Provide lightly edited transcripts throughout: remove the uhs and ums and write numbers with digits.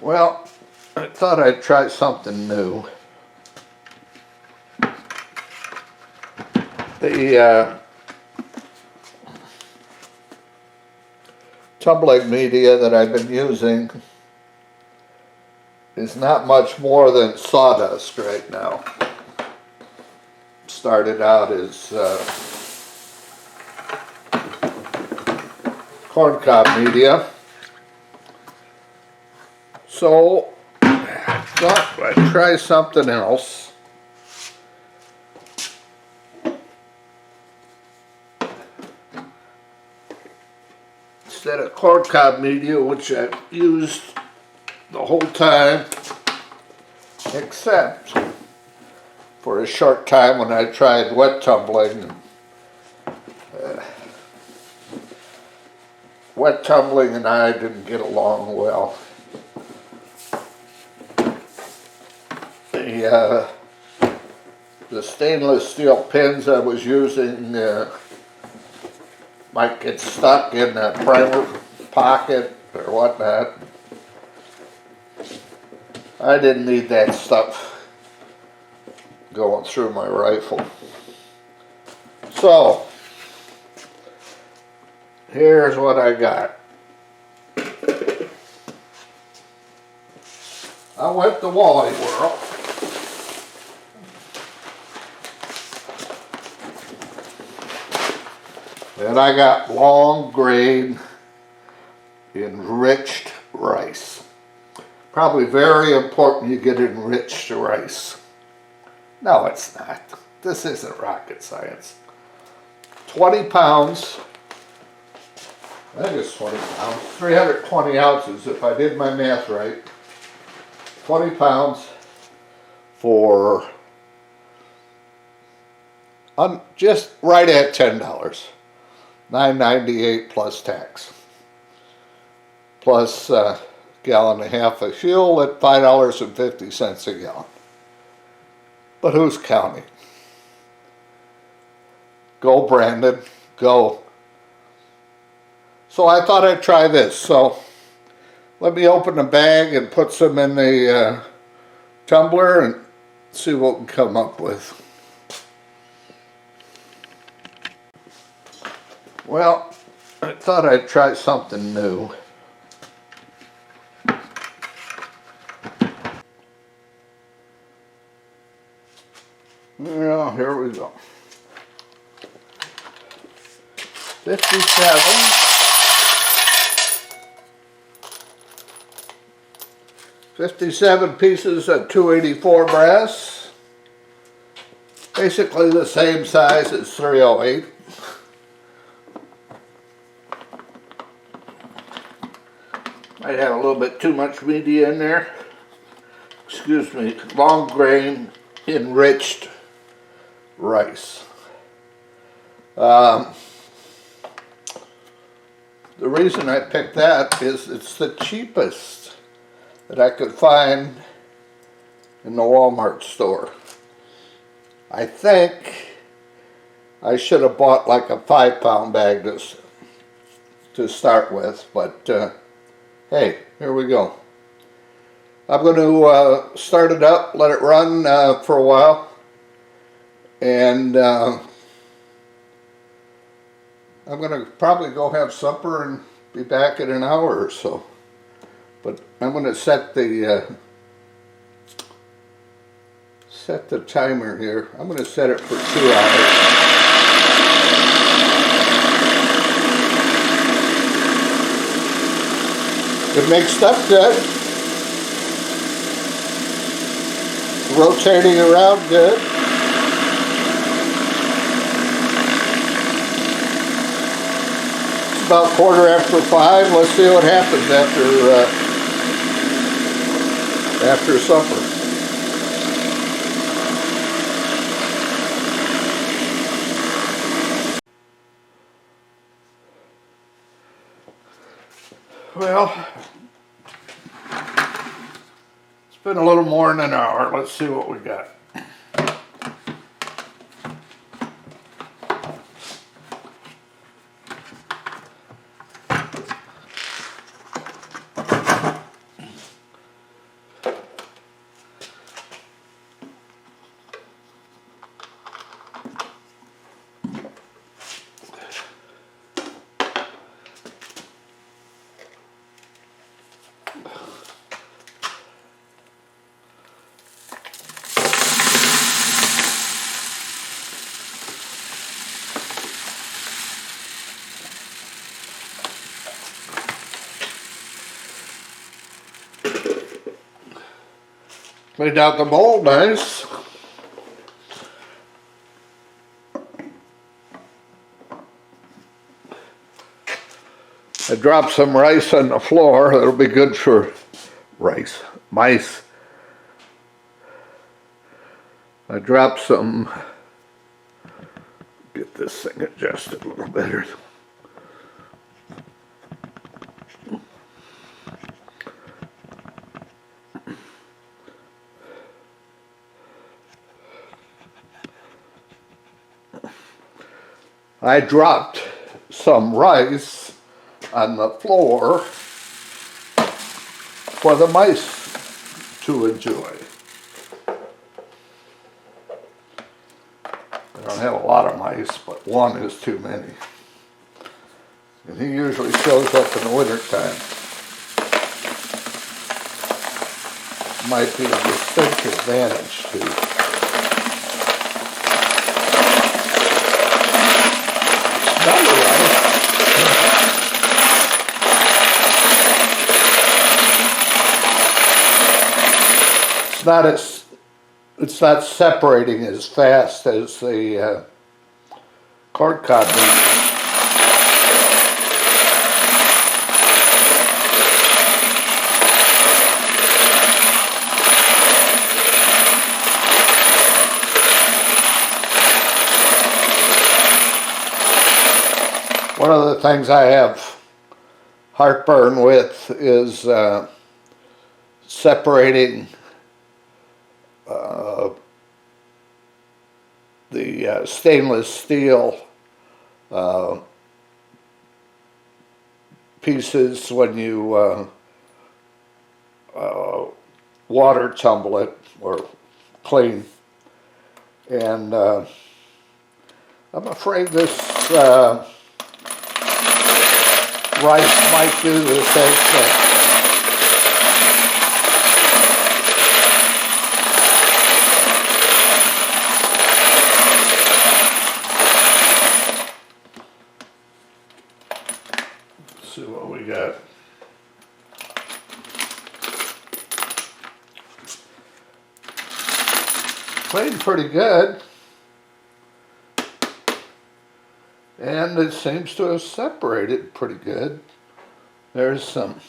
Well, I thought I'd try something new. The tumbling media that I've been using is not much more than sawdust right now. Started out as corncob media. So I thought I'd try something else. Instead of corncob media, which I've used the whole time, except for a short time when I tried wet tumbling. Wet tumbling and I didn't get along well. The stainless steel pins I was using might get stuck in a primer pocket or whatnot. I didn't need that stuff going through my rifle. So, here's what I got. I went to Wally World. And I got long grain enriched rice. Probably very important you get enriched rice. No, it's not. This isn't rocket science. 20 pounds. I think it's 20 pounds. 320 ounces if I did my math right. 20 pounds for just right at $10. $9.98 plus tax. Plus a gallon and a half of fuel at $5.50 a gallon. But who's counting? Go, Brandon, go. So I thought I'd try this. So let me open the bag and put some in the tumbler and see what we can come up with. Well, I thought I'd try something new. Well, here we go. 57 pieces of 284 brass. Basically the same size as 308. Might have a little bit too much media in there. Excuse me, long grain enriched rice. The reason I picked that is it's the cheapest that I could find in the Walmart store. I think I should have bought like a 5-pound bag to start with, but hey, here we go. I'm going to start it up, let it run for a while, and I'm going to probably go have supper and be back in an hour or so. But I'm going to set the timer here. I'm going to set it for 2 hours. It mixed up good. Rotating around good. It's about 5:15. Let's see what happens after supper. Well, it's been a little more than an hour. Let's see what we got. Cleaned out the bowl nice. I dropped some rice on the floor. That'll be good for mice. I dropped some, get this thing adjusted a little better. I dropped some rice on the floor for the mice to enjoy. I don't have a lot of mice, but one is too many. And he usually shows up in the wintertime. Might be a distinct advantage to it's not separating as fast as the corncob media. One of the things I have heartburn with is separating the stainless steel pieces when you water tumble it or clean. And I'm afraid this rice might do the same thing. Let's see what we got. Played pretty good. And it seems to have separated pretty good. There's some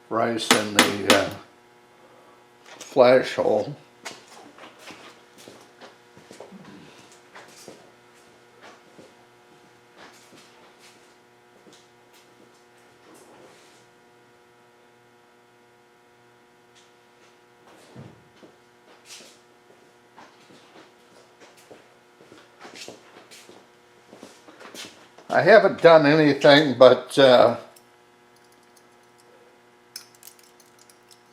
rice in the flash hole. I haven't done anything but that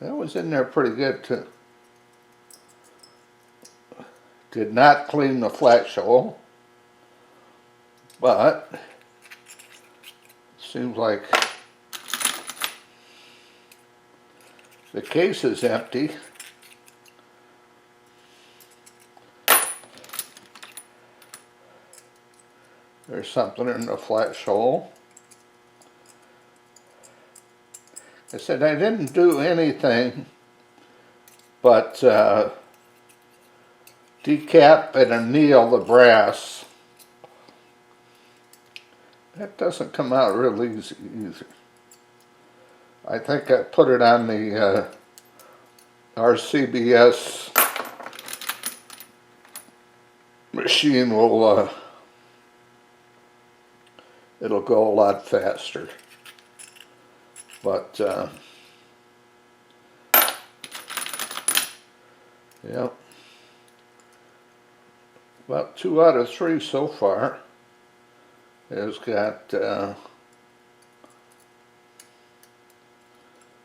was in there pretty good too. Did not clean the flash hole, but it seems like the case is empty. There's something in the flash hole. I said I didn't do anything but decap and anneal the brass. That doesn't come out real easy either. I think I put it on the RCBS machine will it'll go a lot faster. But yeah, about 2 out of 3 so far has got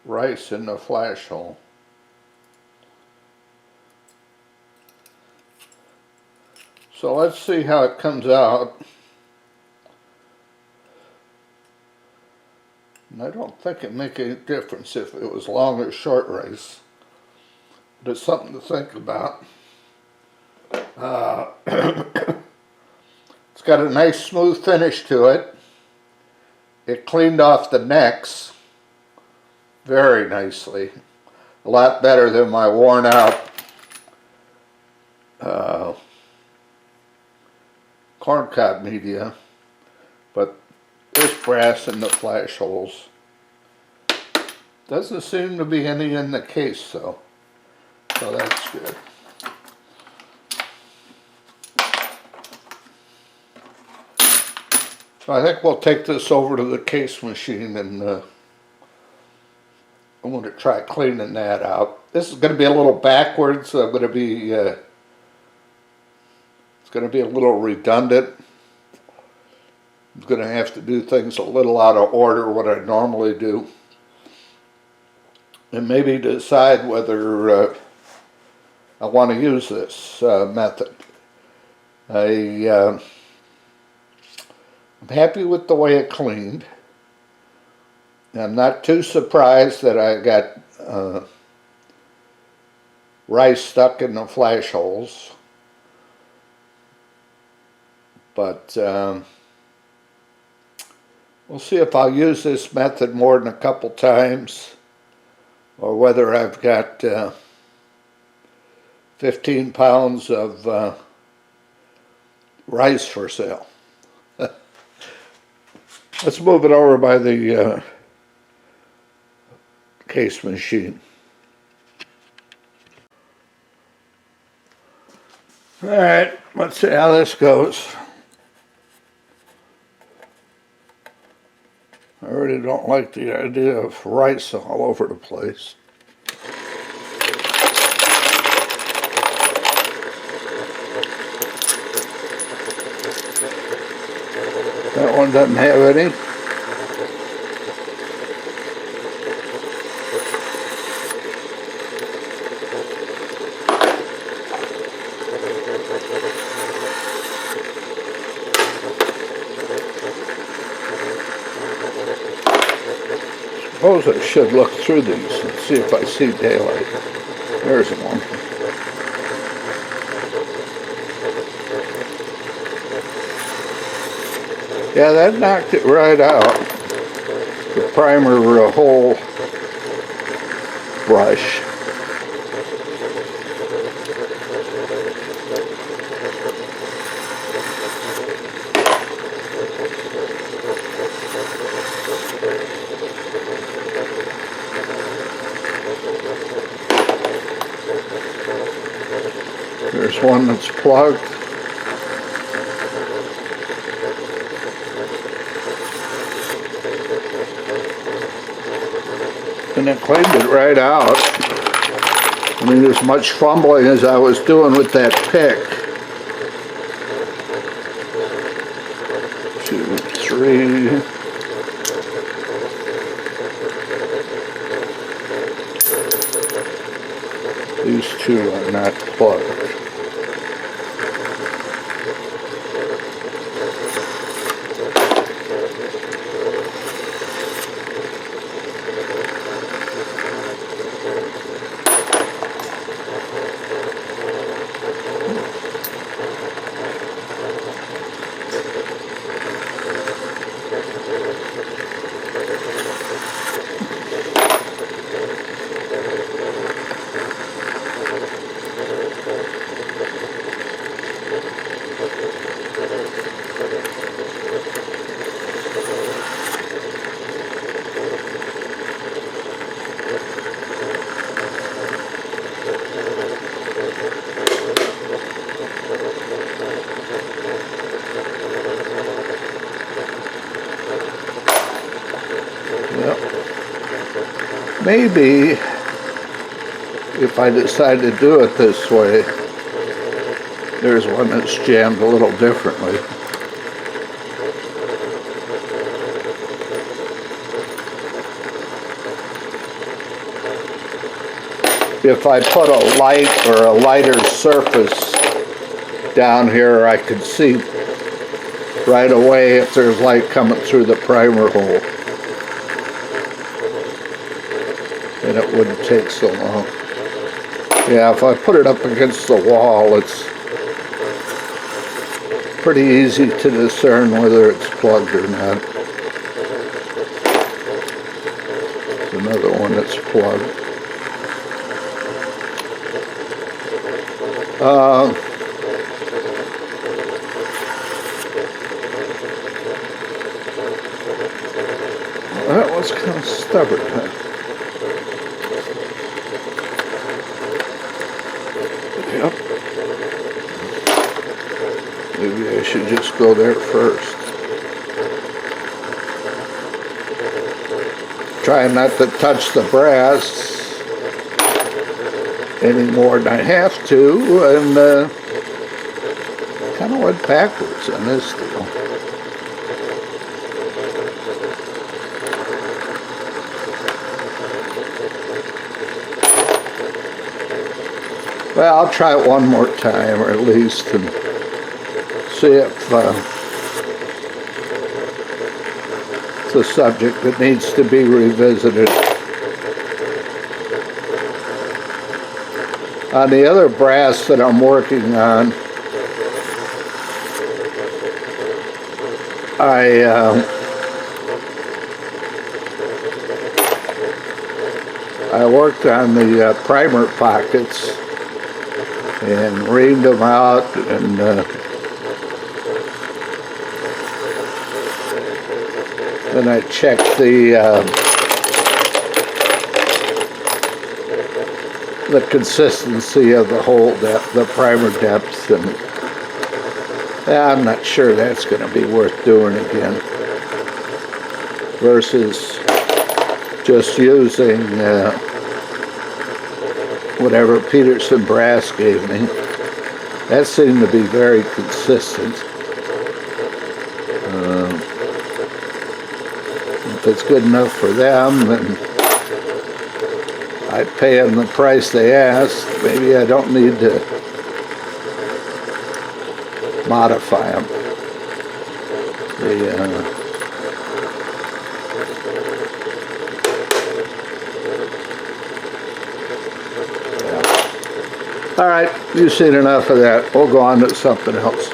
rice in the flash hole. So let's see how it comes out. And I don't think it'd make any difference if it was long or short rice. But it's something to think about. It's got a nice smooth finish to it. It cleaned off the necks very nicely. A lot better than my worn out corncob media. But there's brass in the flash holes. Doesn't seem to be any in the case though. So that's good. So I think we'll take this over to the case machine and I'm going to try cleaning that out. This is going to be a little backwards. I'm going to be it's going to be a little redundant. I'm going to have to do things a little out of order what I normally do. And maybe decide whether I want to use this method. I'm happy with the way it cleaned. I'm not too surprised that I got rice stuck in the flash holes. But we'll see if I'll use this method more than a couple times, or whether I've got 15 pounds of rice for sale. Let's move it over by the case machine. All right, let's see how this goes. I really don't like the idea of rice all over the place. That one doesn't have any. I suppose I should look through these and see if I see daylight. There's one. Yeah, that knocked it right out. The primer hole brush. There's one that's plugged. And it cleaned it right out. I mean, as much fumbling as I was doing with that pick. 2, 3. These two are not plugged. Maybe if I decide to do it this way, there's one that's jammed a little differently. If I put a light or a lighter surface down here, I could see right away if there's light coming through the primer hole. and it wouldn't take so long. Yeah, if I put it up against the wall, it's pretty easy to discern whether it's plugged or not. There's another one that's plugged. That was kind of stubborn, huh? Yep. Maybe I should just go there first. Try not to touch the brass any more than I have to, and kind of went backwards on this deal. Well, I'll try it one more time, or at least, and see if it's a subject that needs to be revisited. On the other brass that I'm working on, I worked on the primer pockets and reamed them out, and then I checked the consistency of the hole depth, the primer depth, and I'm not sure that's going to be worth doing again versus just using whatever Peterson brass gave me. That seemed to be very consistent. If it's good enough for them, then I'd pay them the price they asked. Maybe I don't need to modify them. All right, you've seen enough of that. We'll go on to something else.